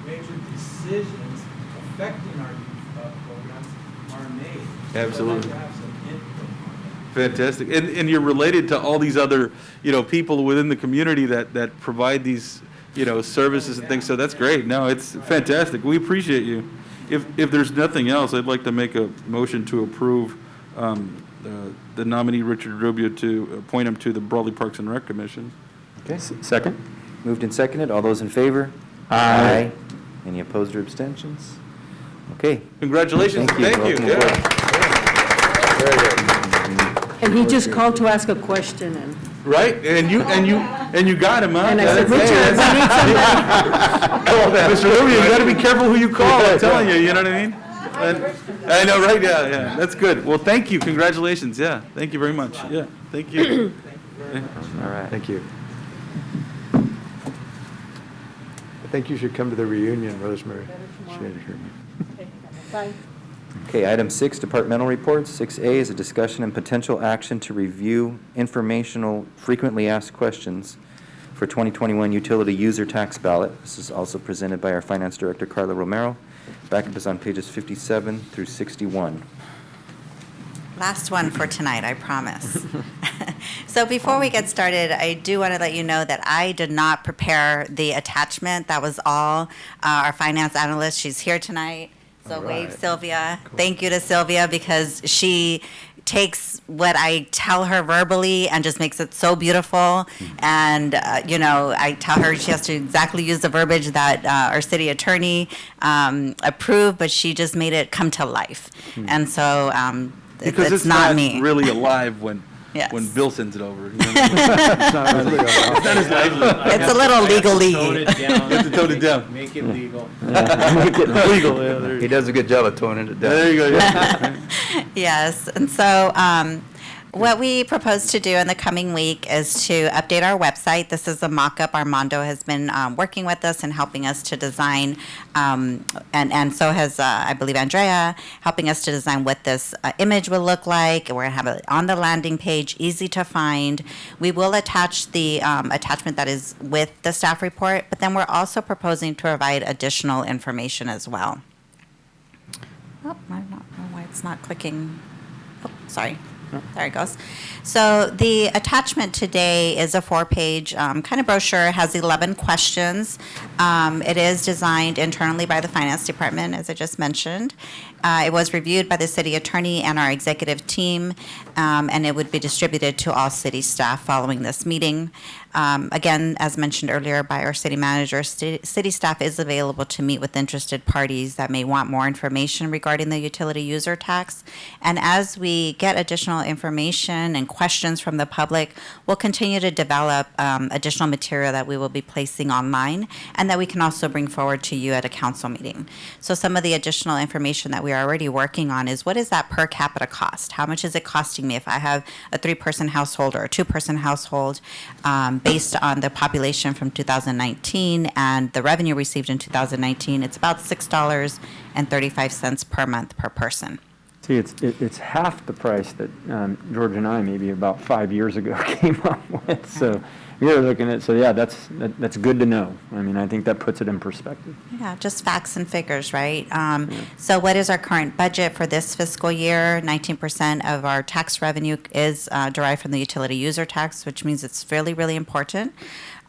N: major decisions affecting our youth programs are made.
E: Absolutely.
N: So I'd like to have some input on that.
E: Fantastic. And you're related to all these other, people within the community that provide these, services and things. So that's great. No, it's fantastic. We appreciate you. If there's nothing else, I'd like to make a motion to approve the nominee Richard Rubio to appoint him to the Brawley Parks and Rec Commission.
A: Okay.
C: Second?
A: Moved and seconded. All those in favor? Aye. Any opposed or abstentions? Okay.
E: Congratulations.
A: Thank you. Welcome aboard.
M: Very good.
B: And he just called to ask a question, and
E: Right? And you got him, huh?
B: I said, Richard, we need somebody.
E: Mr. Rubio, you got to be careful who you call. I'm telling you, you know what I mean? I know, right? Yeah. That's good. Well, thank you. Congratulations. Yeah. Thank you very much. Yeah. Thank you.
A: All right.
M: Thank you. I think you should come to the reunion, Rosemary.
B: Bye.
A: Okay, item 6, departmental reports. 6A is a discussion and potential action to review informational frequently asked questions for 2021 utility user tax ballot. This is also presented by our Finance Director, Carla Romero. Backup is on pages 57 through 61.
I: Last one for tonight, I promise. So before we get started, I do want to let you know that I did not prepare the attachment. That was all our finance analyst. She's here tonight. So wave Sylvia. Cool. Thank you to Sylvia, because she takes what I tell her verbally and just makes it so beautiful. And, I tell her she has to exactly use the verbiage that our city attorney approved, but she just made it come to life. And so
E: because
I: it's not me.
E: really alive when
I: Yes.
E: when Bill sends it over. You know?
M: It's not really a-
I: It's a little legally.
B: Tone it down.
E: Have to tone it down.
B: Make it legal.
C: Make it legal.
E: Yeah, there
F: He does a good job of toning it down.
E: there you go. Yeah.
I: Yes, and so what we propose to do in the coming week is to update our website. This is a mock-up. Armando has been working with us and helping us to design, and so has, I believe, Andrea, helping us to design what this image will look like. We're going to have it on the landing page, easy to find. We will attach the attachment that is with the staff report, but then we're also proposing to provide additional information as well. Oh, I don't know why it's not clicking. Oh, sorry. There it goes. So the attachment today is a 4-page kind of brochure. It has 11 questions. It is designed internally by the finance department, as I just mentioned. It was reviewed by the city attorney and our executive team, and it would be distributed to all city staff following this meeting. Again, as mentioned earlier by our city manager, city staff is available to meet with interested parties that may want more information regarding the utility user tax. And as we get additional information and questions from the public, we'll continue to develop additional material that we will be placing online and that we can also bring forward to you at a council meeting. So some of the additional information that we are already working on is, what is that per capita cost? How much is it costing me if I have a 3-person household or a 2-person household? Based on the population from 2019 and the revenue received in 2019, it's about $6.35 per month per person.
C: See, it's half the price that George and I maybe about 5 years ago came up with. So we're looking at, so yeah, that's good to know. I mean, I think that puts it in perspective.
I: Yeah, just facts and figures, right? So what is our current budget for this fiscal year? 19% of our tax revenue is derived from the utility user tax, which means it's really, really important.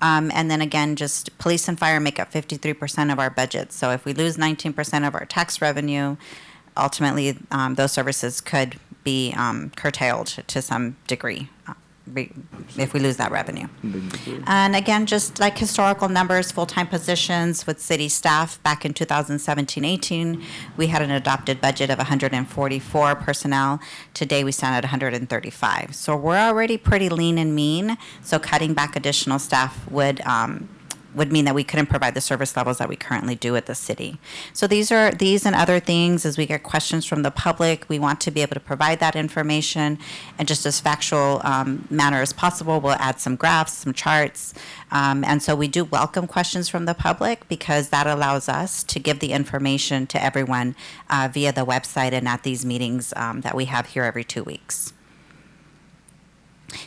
I: And then again, just police and fire make up 53% of our budget. So if we lose 19% of our tax revenue, ultimately those services could be curtailed to some degree if we lose that revenue. And again, just like historical numbers, full-time positions with city staff back in 2017-18, we had an adopted budget of 144 personnel. Today we stand at 135. So we're already pretty lean and mean, so cutting back additional staff would mean that we couldn't provide the service levels that we currently do at the city. So these and other things, as we get questions from the public, we want to be able to provide that information and just as factual manner as possible. We'll add some graphs, some charts. And so we do welcome questions from the public because that allows us to give the information to everyone via the website and at these meetings that we have here every 2 weeks.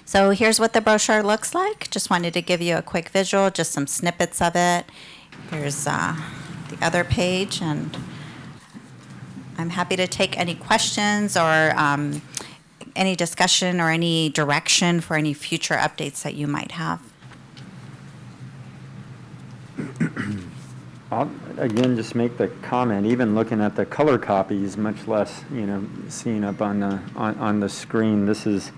I: So here's what the brochure looks like. Just wanted to give you a quick visual, just some snippets of it. Here's the other page, and I'm happy to take any questions or any discussion or any direction for any future updates that you might have.
C: I'll, again, just make the comment, even looking at the color copies, much less, seeing up on the screen, this is,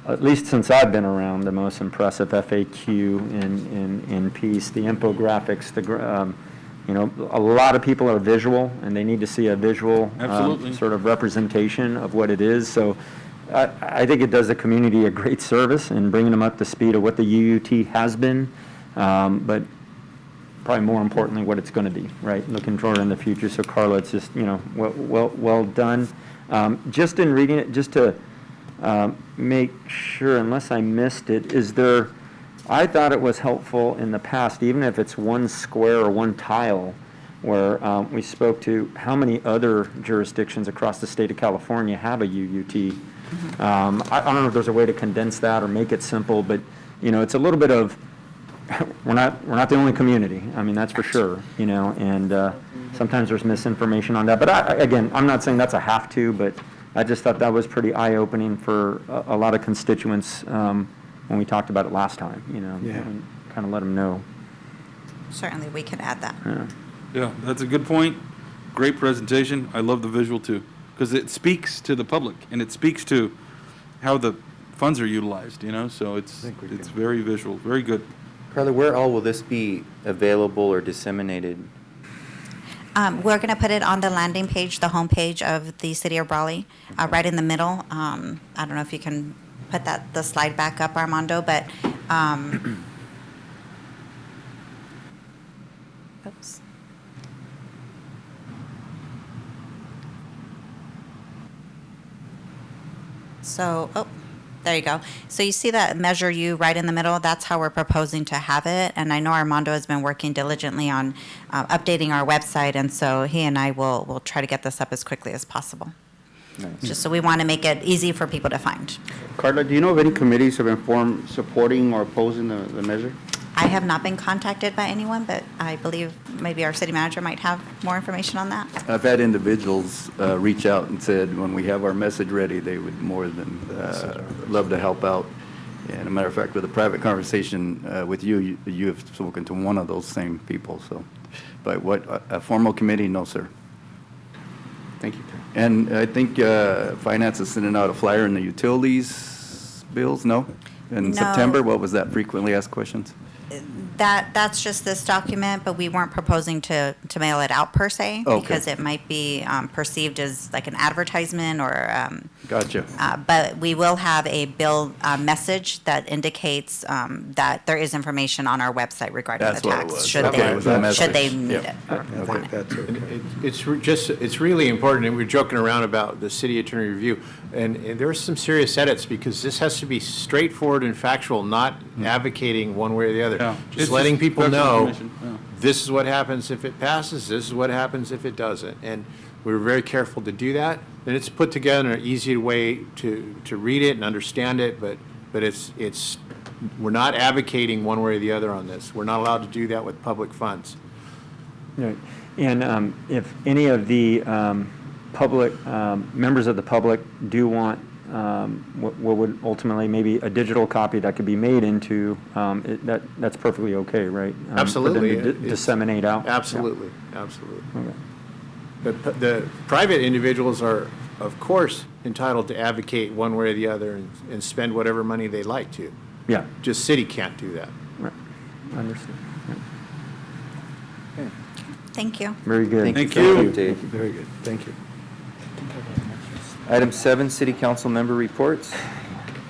C: at least since I've been around, the most impressive FAQ in piece. The infographics, a lot of people are visual, and they need to see a visual sort of representation of what it is. So I think it does the community a great service in bringing them up to speed of what the UUT has been, but probably more importantly, what it's going to be, right? Looking forward in the future. So Carla, it's just, well done. Just in reading it, just to make sure, unless I missed it, I thought it was helpful in the past, even if it's one square or one tile, where we spoke to how many other jurisdictions across the state of California have a UUT. I don't know if there's a way to condense that or make it simple, but it's a little bit of we're not the only community. I mean, that's for sure. And sometimes there's misinformation on that. But again, I'm not saying that's a have to, but I just thought that was pretty eye-opening for a lot of constituents when we talked about it last time, and kind of let them know.
I: Certainly, we can add that.
E: Yeah, that's a good point. Great presentation. I love the visual too, because it speaks to the public and it speaks to how the funds are utilized, so it's very visual, very good.
A: Carla, where all will this be available or disseminated?
I: We're going to put it on the landing page, the homepage of the City of Brawley, right in the middle. I don't know if you can put the slide back up, Armando, but, oops. So, oh, there you go. So you see that Measure U right in the middle? That's how we're proposing to have it. And I know Armando has been working diligently on updating our website, and so he and I will try to get this up as quickly as possible.
A: Nice.
I: Just so we want to make it easy for people to find.
L: Carla, do you know of any committees have been formed supporting or opposing the measure?
I: I have not been contacted by anyone, but I believe maybe our city manager might have more information on that.
F: I've had individuals reach out and said when we have our message ready, they would more than love to help out. And a matter of fact, with a private conversation with you, you have spoken to one of those same people. So, but what, a formal committee? No, sir.
L: Thank you.
F: And I think Finance is sending out a flyer in the utilities bills, no? In
I: No.
F: September, what was that, frequently asked questions?
I: That's just this document, but we weren't proposing to mail it out per se.
F: Okay.
I: Because it might be perceived as like an advertisement or.
F: Gotcha.
I: But we will have a bill message that indicates that there is information on our website regarding
F: That's
I: the
F: what it
I: tax.
F: was.
I: Should
F: Okay, it was a
I: they
F: message.
I: need
F: Yep.
I: it or want it.
M: That's okay.
B: It's really important, and we're joking around about the city attorney review, and there are some serious edits, because this has to be straightforward and factual, not advocating one way or the other.
E: Yeah.
B: Just
E: It's
B: letting
E: just
B: people
E: factual
B: know,
E: information, yeah.
B: this is what happens if it passes, this is what happens if it doesn't. And we were very careful to do that, and it's put together in an easy way to read it and understand it, but it's we're not advocating one way or the other on this. We're not allowed to do that with public funds.
C: Right. And if any of the public, members of the public do want what would ultimately maybe a digital copy that could be made into, that's perfectly okay, right?
B: Absolutely.
C: For them to
B: It's-
C: disseminate out?
B: Absolutely, absolutely.
C: Okay.
B: But the private individuals are, of course, entitled to advocate one way or the other and spend whatever money they like to.
C: Yeah,
B: Just city can't do that.
C: right. Understood. Yeah.
I: Thank you.
C: Very good.
E: Thank
A: for
E: you.
A: the update.
M: Very good, thank you.
A: Item 7, city council member reports.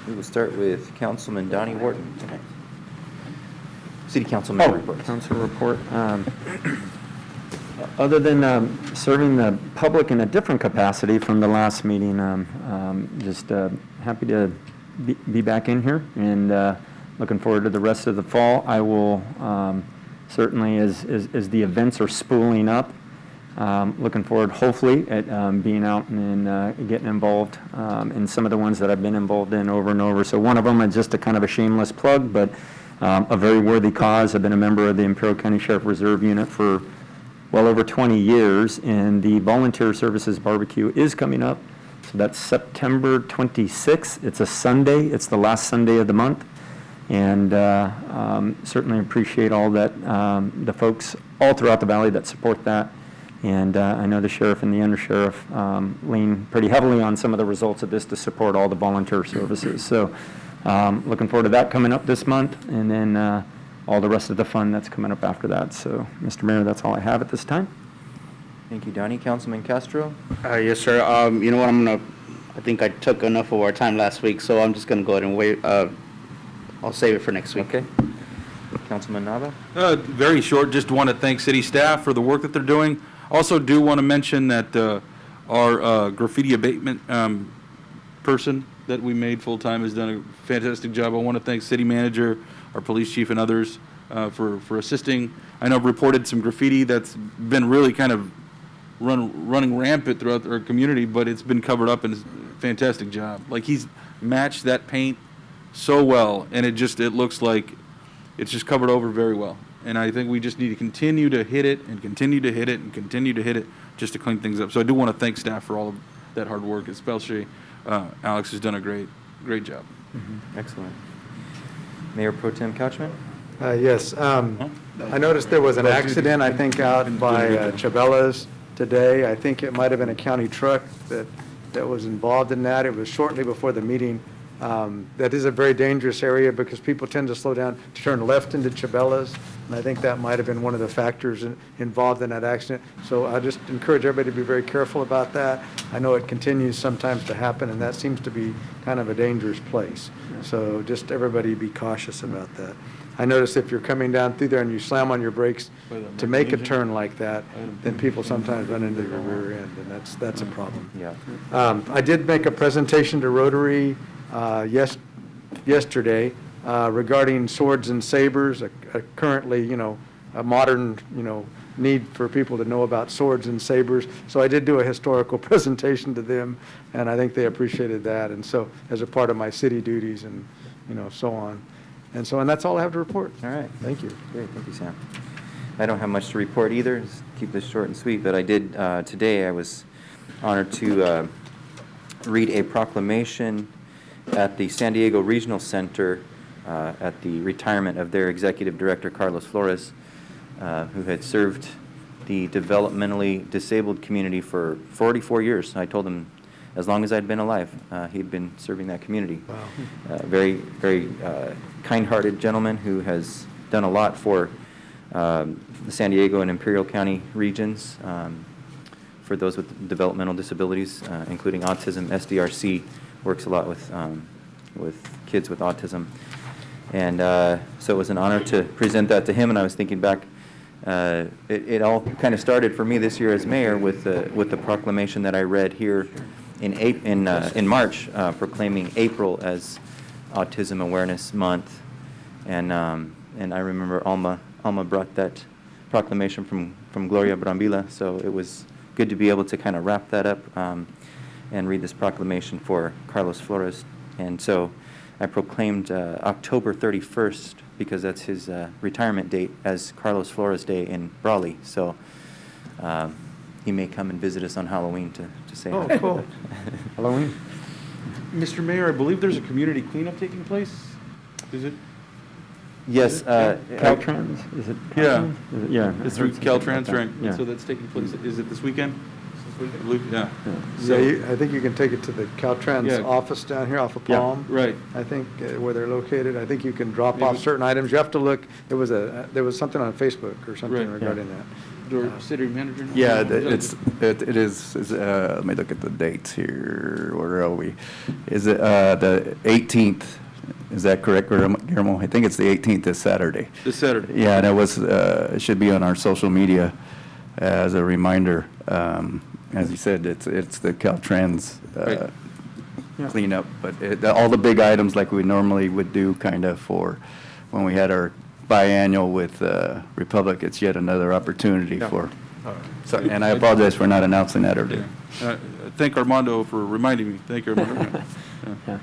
A: We will start with Councilman Donnie Wharton tonight. City council member reports.
C: Council report. Other than serving the public in a different capacity from the last meeting, just happy to be back in here and looking forward to the rest of the fall. I will certainly, as the events are spooling up, looking forward hopefully at being out and getting involved in some of the ones that I've been involved in over and over. So one of them is just a kind of a shameless plug, but a very worthy cause. I've been a member of the Imperial County Sheriff Reserve Unit for well over 20 years, and the Volunteer Services Barbecue is coming up. So that's September 26th. It's a Sunday. It's the last Sunday of the month. And certainly appreciate all that, the folks all throughout the valley that support that. And I know the sheriff and the undersheriff lean pretty heavily on some of the results of this to support all the volunteer services. So looking forward to that coming up this month, and then all the rest of the fun that's coming up after that. So, Mr. Mayor, that's all I have at this time.
A: Thank you, Donnie. Councilman Castro?
L: Yes, sir. You know what, I think I took enough of our time last week, so I'm just gonna go ahead and wait. I'll save it for next week.
A: Okay. Councilman Nava?
E: Very short, just want to thank city staff for the work that they're doing. Also do want to mention that our graffiti abatement person that we made full-time has done a fantastic job. I want to thank city manager, our police chief, and others for assisting. I know I've reported some graffiti that's been really kind of running rampant throughout our community, but it's been covered up, and it's a fantastic job. Like, he's matched that paint so well, and it looks like it's just covered over very well. And I think we just need to continue to hit it and continue to hit it and continue to hit it just to clean things up. So I do want to thank staff for all of that hard work, especially Alex has done a great job.
A: Mm-hmm. Excellent. Mayor Pro Tem Couchman?
M: Yes, I noticed there was an accident, I think, out by Chabella's today. I think it might have been a county truck that was involved in that. It was shortly before the meeting That is a very dangerous area because people tend to slow down to turn left into Chabella's, and I think that might have been one of the factors involved in that accident. So I just encourage everybody to be very careful about that. I know it continues sometimes to happen, and that seems to be kind of a dangerous place. So just everybody be cautious about that. I notice if you're coming down through there and you slam on your brakes to make a turn like that, then people sometimes run into your rear end, and that's a problem.
A: Yeah.
M: I did make a presentation to Rotary yesterday regarding swords and sabers, currently, a modern, need for people to know about swords and sabers. So I did do a historical presentation to them, and I think they appreciated that. And so as a part of my city duties and, so on. And that's all I have to report.
A: All right.
M: Thank you.
A: Great, thank you, Sam. I don't have much to report either. Just keep this short and sweet, but I did, today I was honored to read a proclamation at the San Diego Regional Center at the retirement of their executive director, Carlos Flores, who had served the developmentally disabled community for 44 years. I told him as long as I'd been alive, he'd been serving that community.
M: Wow.
A: Very, very kind-hearted gentleman who has done a lot for the San Diego and Imperial County regions for those with developmental disabilities, including autism. SDRC works a lot with kids with autism. And so it was an honor to present that to him, and I was thinking back, it all kind of started for me this year as mayor with the proclamation that I read here in March, proclaiming April as Autism Awareness Month, and I remember Alma brought that proclamation from Gloria Brambila, so it was good to be able to kind of wrap that up and read this proclamation for Carlos Flores, and so I proclaimed October 31st because that's his retirement date as Carlos Flores Day in Brawley, so. He may come and visit us on Halloween to say
E: Oh,
A: hi.
E: cool.
C: Halloween?
E: Mr. Mayor, I believe there's a community cleanup taking place? Is it?
A: Yes.
C: Caltrans, is it?
E: Yeah.
C: Caltrans? Is it- Yeah.
E: It's through
C: Something like
E: Caltrans,
C: that.
E: right?
C: Yeah.
E: So that's taking place, is it this weekend? I believe, yeah.
M: Yeah, I think you can take it to the Caltrans
E: Yeah.
M: office down here off of
C: Yeah.
M: Palm.
E: Right.
M: I think where they're located. I think you can drop
E: Maybe-
M: off certain items. You have to look, there was something on Facebook or something
E: Right.
M: regarding that.
E: Or city manager?
F: Yeah, it is, let me look at the dates here. Where are we? Is it the 18th? Is that correct, Guillermo? I think it's the 18th, this Saturday.
E: This Saturday.
F: Yeah, and it should be on our social media as a reminder. As you said, it's the Caltrans
E: Right.
F: cleanup, but all the big items like we normally would do kind of for when we had our biannual with Republic, it's yet another opportunity
E: Yeah.
F: for, sorry, and I apologize for not announcing that earlier.
E: Thank Armando for reminding me. Thank you, Armando. Yeah.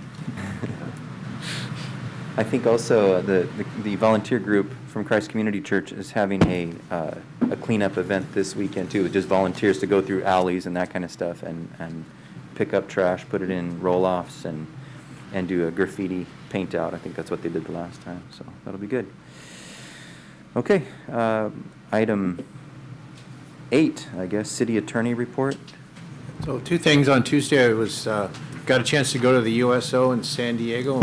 A: I think also the volunteer group from Christ Community Church is having a cleanup event this weekend too, just volunteers to go through alleys and that kind of stuff and pick up trash, put it in roll-offs and do a graffiti paint out. I think that's what they did the last time, so that'll be good. Okay, item 8, I guess, city attorney report.
B: So two things. On Tuesday, I got a chance to go to the USO in San Diego.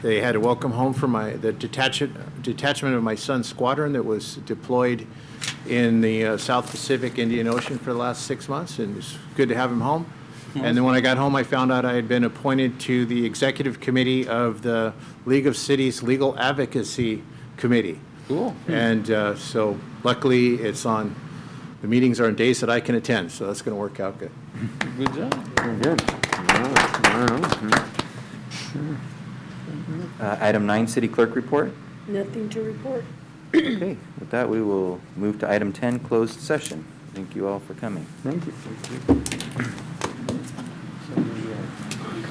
B: They had a welcome home for the detachment of my son's squadron that was deployed in the South Pacific Indian Ocean for the last 6 months, and it's good to have him home. And then when I got home, I found out I had been appointed to the executive committee of the League of Cities Legal Advocacy Committee.
E: Cool.
B: And so luckily, the meetings are on days that I can attend, so that's going to work out good.
E: Good job.
C: Very good.
A: Item 9, city clerk report.
O: Nothing to report.
A: Okay, with that, we will move to item 10, closed session. Thank you all for coming.
C: Thank you.